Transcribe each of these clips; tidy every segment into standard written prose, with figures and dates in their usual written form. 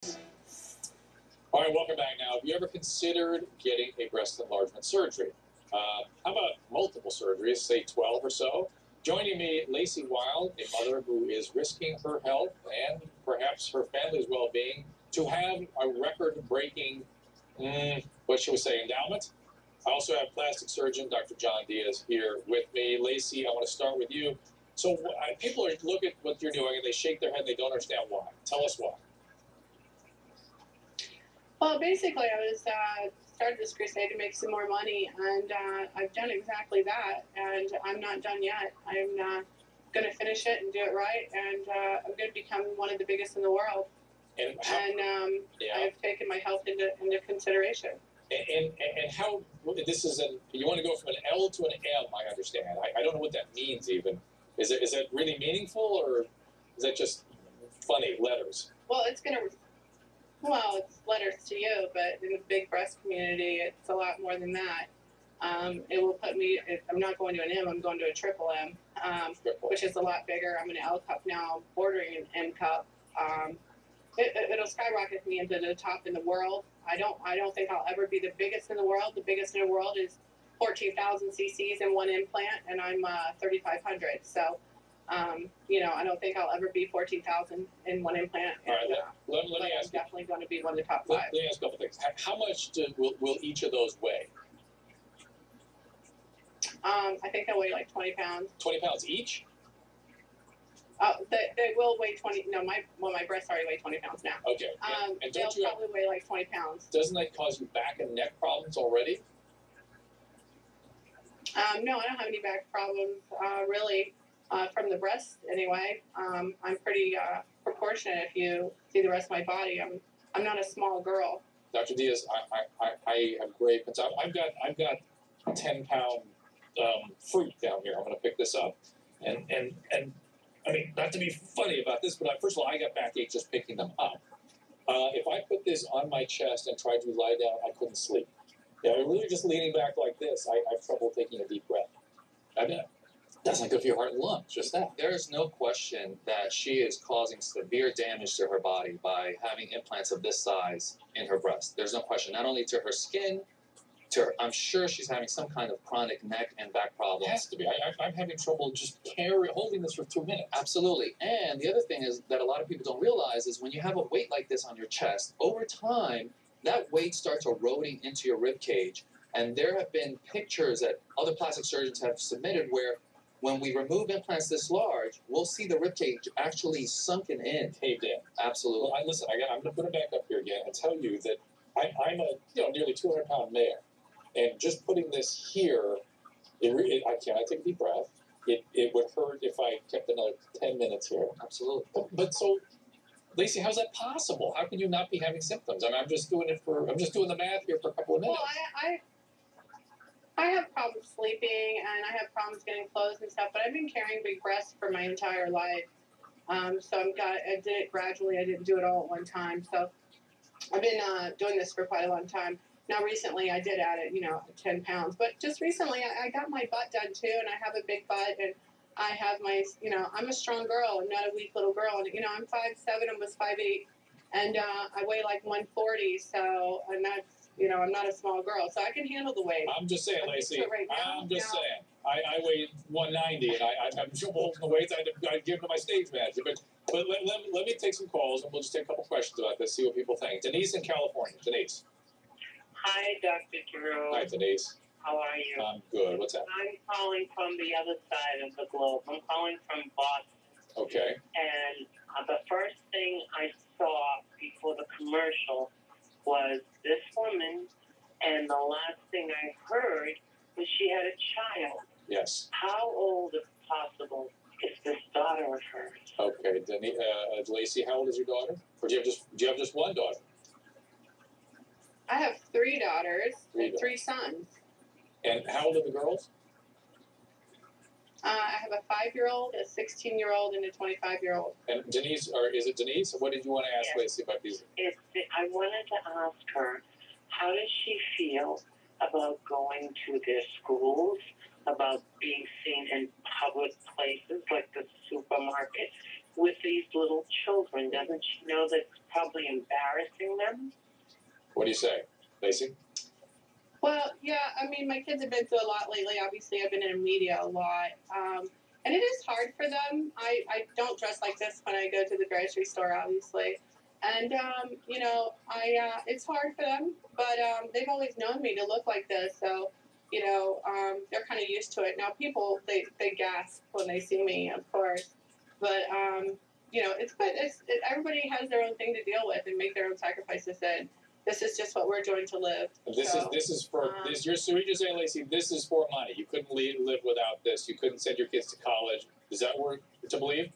All right, welcome back now. Have you ever considered getting a breast enlargement surgery? How about multiple surgeries, say 12 or so? Joining me, Lacey Wild, a mother who is risking her health and perhaps her family's well-being to have a record-breaking, what should we say, endowment? I also have plastic surgeon Dr. John Diaz here with me. Lacey, I want to start with you. So people look at what you're doing and they shake their head and they don't understand why. Tell us why. Well, basically, I was started this crusade to make some more money, and I've done exactly that, and I'm not done yet. I'm going to finish it and do it right, and I'm going to become one of the biggest in the world. And I've taken my health into consideration. And how, this is you want to go from an L to an M, I understand. I don't know what that means even. Is that really meaningful, or is that just funny letters? Well, it's going to... Well, it's letters to you, but in the big breast community, it's a lot more than that. It will put me, I'm not going to an M, I'm going to a triple M, which is a lot bigger. I'm an L cup now, bordering an M cup. It'll skyrocket me into the top in the world. I don't think I'll ever be the biggest in the world. The biggest in the world is 14,000 cc's in one implant, and I'm 3,500. So, I don't think I'll ever be 14,000 in one implant. All right, let me ask I'm definitely going to be one of the top 5. Let me ask a couple things. How much will each of those weigh? I think they'll weigh like 20 pounds. 20 pounds each? They will weigh 20. No, my breasts already weigh 20 pounds now. Okay. And they'll probably weigh like 20 pounds. Doesn't that cause you back and neck problems already? No, I don't have any back problems really. From the breast, anyway. I'm pretty proportionate. If you see the rest of my body, I'm not a small girl. Dr. Diaz, I have great concern. I've got a 10-pound fruit down here. I'm going to pick this up, and I mean, not to be funny about this, but first of all, I got backache just picking them up. If I put this on my chest and tried to lie down, I couldn't sleep. Yeah, really just leaning back like this, I have trouble taking a deep breath. I mean, that's not good for your heart and lungs, just that. There is no question that she is causing severe damage to her body by having implants of this size in her breast. There's no question. Not only to her skin, I'm sure she's having some kind of chronic neck and back problems. It has to be. I'm having trouble just holding this for 2 minutes. Absolutely. And the other thing is that a lot of people don't realize is when you have a weight like this on your chest, over time, that weight starts eroding into your rib cage. And there have been pictures that other plastic surgeons have submitted where when we remove implants this large, we'll see the ribcage actually sunken in, caved in. Absolutely. Well, listen, I'm going to put it back up here again and tell you that I'm a nearly 200-pound male, and just putting this here, I take a deep breath. It would hurt if I kept another 10 minutes here. Absolutely. But so, Lacey, how's that possible? How can you not be having symptoms? I mean, I'm just doing the math here for a couple of minutes. Well, I have problems sleeping, and I have problems getting clothes and stuff, but I've been carrying big breasts for my entire life. So I did it gradually. I didn't do it all at one time. So I've been doing this for quite a long time. Now, recently, I did add it, 10 pounds. But just recently, I got my butt done, too, and I have a big butt, and I have my, I'm a strong girl. I'm not a weak little girl. And, I'm 5'7", almost 5'8", and I weigh like 140, so, and that's, I'm not a small girl, so I can handle the weight. I'm just saying, Lacey. I'm just saying. I weigh 190, and I'm trouble holding the weights. I'd give to my stage manager. But let me take some calls, and we'll just take a couple questions about this, see what people think. Denise in California. Denise. Hi, Dr. Drew. Hi, Denise. How are you? I'm good. What's up? I'm calling from the other side of the globe. I'm calling from Boston. Okay. And the first thing I saw before the commercial was this woman, and the last thing I heard was she had a child. Yes. How old, if possible, is this daughter of hers? Okay, Lacey, how old is your daughter? Or do you have just one daughter? I have 3 daughters and 3 sons. And how old are the girls? I have a 5-year-old, a 16-year-old, and a 25-year-old. And Denise, or is it Denise? What did you want to ask Yes. Lacey about these? I wanted to ask her, how does she feel about going to their schools, about being seen in public places like the supermarket? with these little children. Doesn't she know that it's probably embarrassing them? What do you say, Lacey? Well, yeah, I mean, my kids have been through a lot lately. Obviously, I've been in media a lot. And it is hard for them. I don't dress like this when I go to the grocery store, obviously. And, it's hard for them, but they've always known me to look like this. So, they're kind of used to it. Now, people, they gasp when they see me, of course. But, it's good. Everybody has their own thing to deal with and make their own sacrifices. And this is just what we're doing to live. This is for this. You're saying, Lacey, this is for money. You couldn't live without this. You couldn't send your kids to college. Is that what to believe?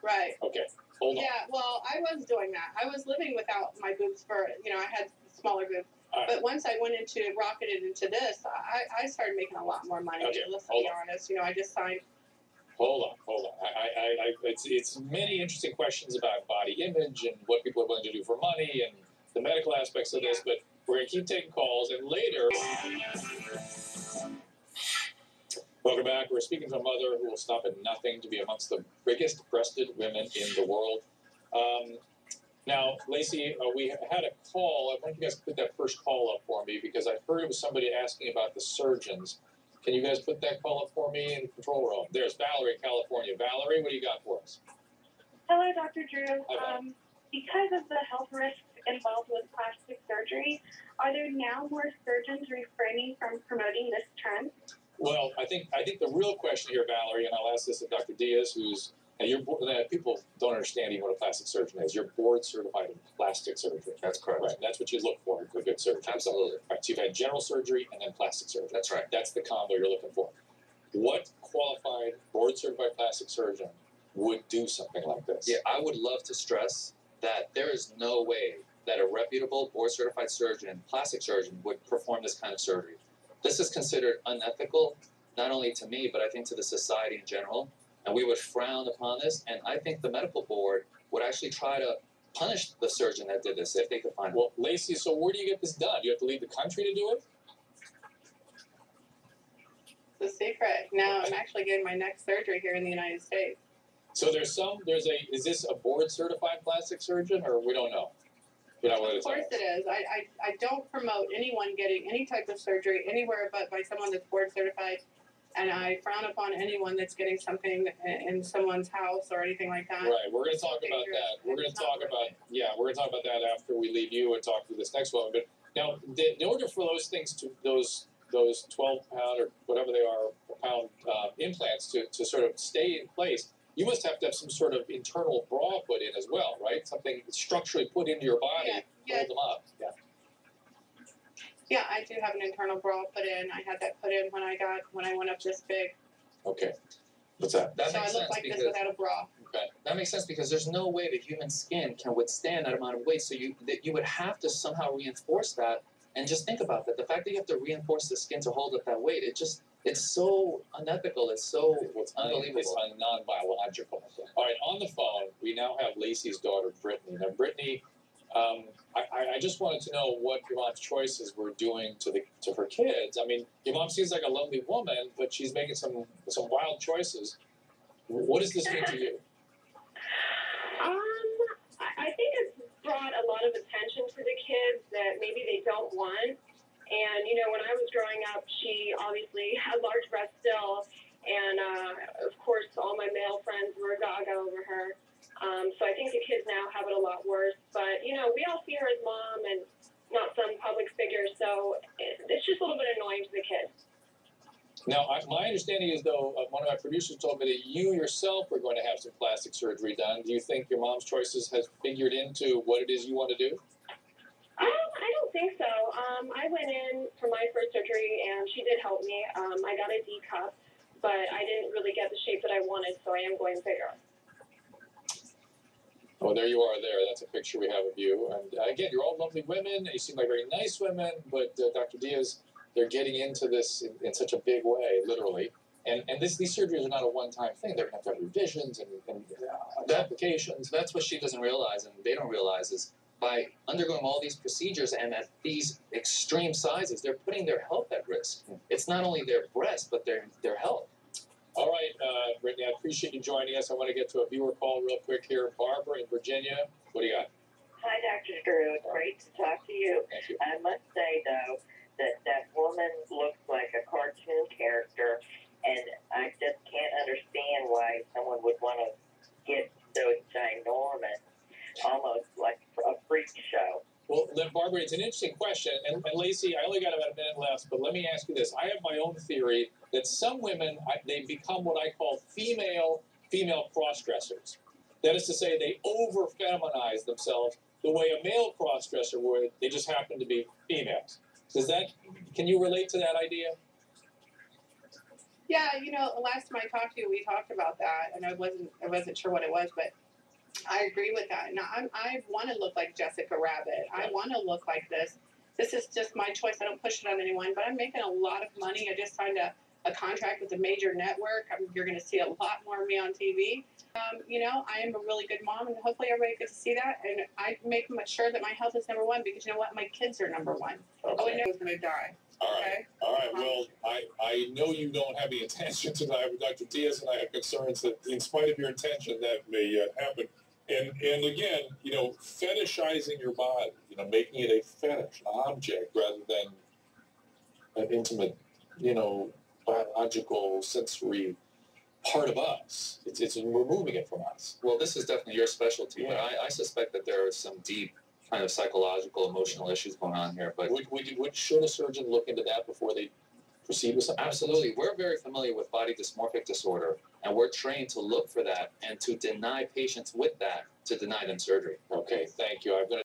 Right. Okay. Hold on. Yeah. Well, I was doing that. I was living without my boobs for I had smaller boobs. Right. But once I rocketed into this, I started making a lot more money. Okay. Let's be honest. I just signed. Hold on. It's many interesting questions about body image and what people are willing to do for money and the medical aspects of this, but we're going to keep taking calls, and later... Welcome back. We're speaking to a mother who will stop at nothing to be amongst the biggest breasted women in the world. Now, Lacey, we had a call. I want you guys to put that first call up for me because I heard it was somebody asking about the surgeons. Can you guys put that call up for me in the control room? There's Valerie in California. Valerie, what do you got for us? Hello, Dr. Drew. Hi, Because of the health risks involved with plastic surgery, are there now more surgeons refraining from promoting this trend? Well, I think the real question here, Valerie, and I'll ask this of Dr. Diaz, who's people don't understand even what a plastic surgeon is. You're board certified in plastic surgery. That's correct. Right. That's what you look for a good surgeon. Absolutely. Right. So you've had general surgery and then plastic surgery. That's right. That's the combo you're looking for. What qualified board certified plastic surgeon would do something like this? Yeah, I would love to stress that there is no way that a reputable board certified surgeon, plastic surgeon, would perform this kind of surgery. This is considered unethical, not only to me, but I think to the society in general. And we would frown upon this. And I think the medical board would actually try to punish the surgeon that did this if they could find it. Well, Lacey, so where do you get this done? Do you have to leave the country to do it? It's a secret. No, I'm actually getting my next surgery here in the United States. So is this a board certified plastic surgeon, or we don't know? You know what Of course it is. I don't promote anyone getting any type of surgery anywhere but by someone that's board certified. And I frown upon anyone that's getting something in someone's house or anything like that. Right. We're going to talk about that. We're going to talk about that after we leave you and talk to this next woman. But now, in order for those things those 12-pound or whatever they are pound implants to sort of stay in place, you must have to have some sort of internal bra put in as well, right? Something structurally put into your body to hold them up. Yeah. Yeah, I do have an internal bra put in. I had that put in when I went up this big. Okay. What's that? So I look like this without a bra. Okay. That makes sense because there's no way the human skin can withstand that amount of weight. So you would have to somehow reinforce that. And just think about that. The fact that you have to reinforce the skin to hold up that weight, it's so unethical. It's unbelievable. It's non-biological. All right, on the phone, we now have Lacey's daughter, Britney. Now, Britney, I just wanted to know what your mom's choices were doing to her kids. I mean, your mom seems like a lovely woman, but she's making some wild choices. What does this mean to you? I think it's brought a lot of attention to the kids that maybe they don't want. And, when I was growing up, she obviously had large breasts still. And, of course, all my male friends were gaga over her. So I think the kids now have it a lot worse. But, we all see her as mom and not some public figure. So it's just a little bit annoying to the kids. Now, my understanding is, though, one of my producers told me that you yourself were going to have some plastic surgery done. Do you think your mom's choices has figured into what it is you want to do? I don't think so. I went in for my first surgery, and she did help me. I got a D cup, but I didn't really get the shape that I wanted, so I am going bigger. Oh, there you are there. That's a picture we have of you. And again, you're all lovely women. You seem like very nice women, but Dr. Diaz, they're getting into this in such a big way, literally. And these surgeries are not a one-time thing. They're going to have revisions and applications. That's what she doesn't realize, and they don't realize is by undergoing all these procedures and at these extreme sizes, they're putting their health at risk. It's not only their breast, but their health. All right, Britney, I appreciate you joining us. I want to get to a viewer call real quick here. Barbara in Virginia, what do you got? Hi, Dr. Drew. It's great to talk to you. Thank you. I must say, though, that woman looks like a cartoon character, and I just can't understand why someone would want to get so ginormous, almost like a freak show. Well, then, Barbara, it's an interesting question. And Lacey, I only got about a minute left, but let me ask you this. I have my own theory that some women, they become what I call female cross-dressers. That is to say, they over-feminize themselves the way a male cross-dresser would. They just happen to be females. Can you relate to that idea? Yeah, you know, the last time I talked to you, we talked about that, and I wasn't sure what it was, but I agree with that. Now, I want to look like Jessica Rabbit. I want to look like this. This is just my choice. I don't push it on anyone, but I'm making a lot of money. I just signed a contract with a major network. You're going to see a lot more of me on TV. You know, I am a really good mom, and hopefully everybody gets to see that. And I make sure that my health is number one, because you know what? My kids are number one. Okay. Oh, I know I was going to die. All right. Okay? All right. Well, I know you don't have the intention to die, but Dr. Diaz and I have concerns that in spite of your intention, that may happen. And again, you know, fetishizing your body, you know, making it a fetish, an object, rather than an intimate, you know, biological, sensory part of us. It's removing it from us. Well, this is definitely your specialty, Yeah. but I suspect that there are some deep kind of psychological, emotional issues going on here. But Should a surgeon look into that before they proceed with something? absolutely, we're very familiar with body dysmorphic disorder, and we're trained to look for that and to deny patients with that, to deny them surgery. Okay, thank you. I'm going to